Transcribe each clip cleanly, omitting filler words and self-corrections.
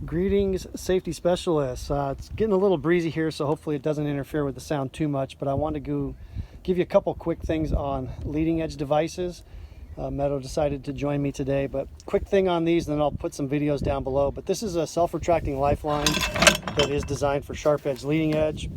Greetings, safety specialists. It's getting a little breezy here, so hopefully it doesn't interfere with the sound too much, but I want to give you a couple quick things on leading edge devices. Meadow decided to join me today, but quick thing on these, then I'll put some videos down below. But this is a self-retracting lifeline that is designed for sharp edge leading edge.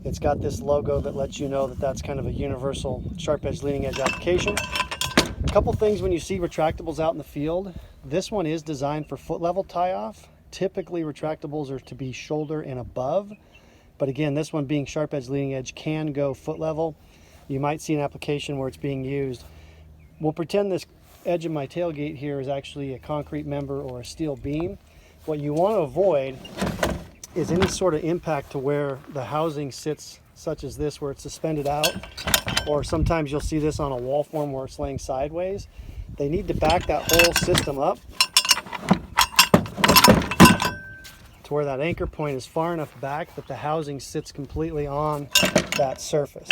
It's got this logo that lets you know that that's kind of a universal sharp edge leading edge application. A couple things when you see retractables out in the field. This one is designed for foot level tie-off. Typically retractables are to be shoulder and above, but again, this one being sharp edge leading edge can go foot level. You might see an application where it's being used. We'll pretend this edge of my tailgate here is actually a concrete member or a steel beam. What you want to avoid is any sort of impact to where the housing sits, such as this where it's suspended out, or sometimes you'll see this on a wall form where it's laying sideways. They need to back that whole system up to where that anchor point is far enough back that the housing sits completely on that surface.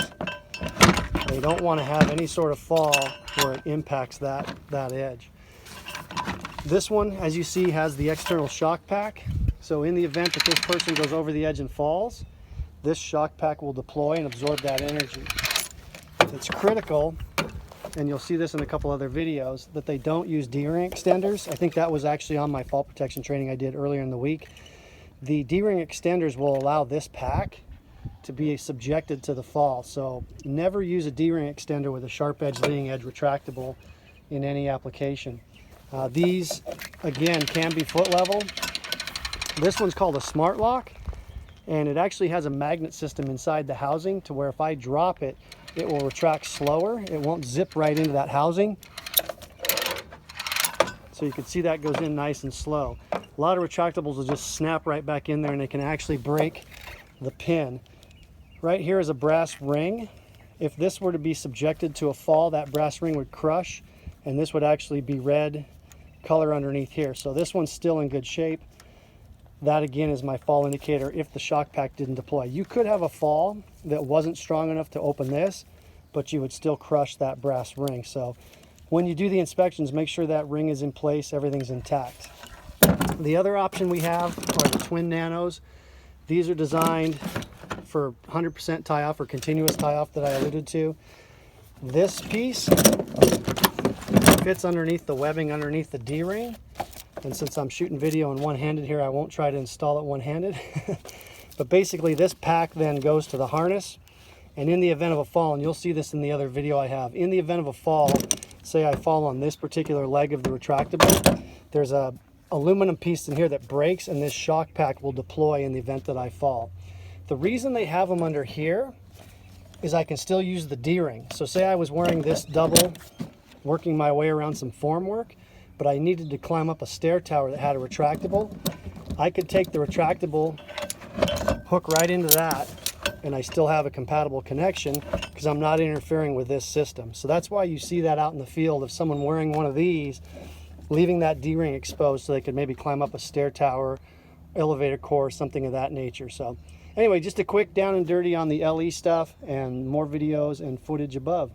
They don't want to have any sort of fall where it impacts that edge. This one, as you see, has the external shock pack. So in the event that this person goes over the edge and falls, this shock pack will deploy and absorb that energy. It's critical, and you'll see this in a couple other videos, that they don't use D-ring extenders. I think that was actually on my fall protection training I did earlier in the week. The D-ring extenders will allow this pack to be subjected to the fall. So never use a D-ring extender with a sharp edge leading edge retractable in any application. These, again, can be foot level. This one's called a smart lock, and it actually has a magnet system inside the housing to where if I drop it, it will retract slower. It won't zip right into that housing. So you can see that goes in nice and slow. A lot of retractables will just snap right back in there, and they can actually break the pin. Right here is a brass ring. If this were to be subjected to a fall, that brass ring would crush, and this would actually be red color underneath here. So this one's still in good shape. That again is my fall indicator if the shock pack didn't deploy. You could have a fall that wasn't strong enough to open this, but you would still crush that brass ring. So when you do the inspections, make sure that ring is in place, everything's intact. The other option we have are the twin nanos. These are designed for 100% tie-off or continuous tie-off that I alluded to. This piece fits underneath the webbing underneath the D-ring. And since I'm shooting video in one-handed here, I won't try to install it one-handed. But basically this pack then goes to the harness, and in the event of a fall, and you'll see this in the other video I have, in the event of a fall, say I fall on this particular leg of the retractable, there's a aluminum piece in here that breaks, and this shock pack will deploy in the event that I fall. The reason they have them under here is I can still use the D-ring. So say I was wearing this double, working my way around some form work, but I needed to climb up a stair tower that had a retractable. I could take the retractable, hook right into that, and I still have a compatible connection because I'm not interfering with this system. So that's why you see that out in the field of someone wearing one of these, leaving that D-ring exposed so they could maybe climb up a stair tower, elevator core, something of that nature. So anyway, just a quick down and dirty on the LE stuff, and more videos and footage above.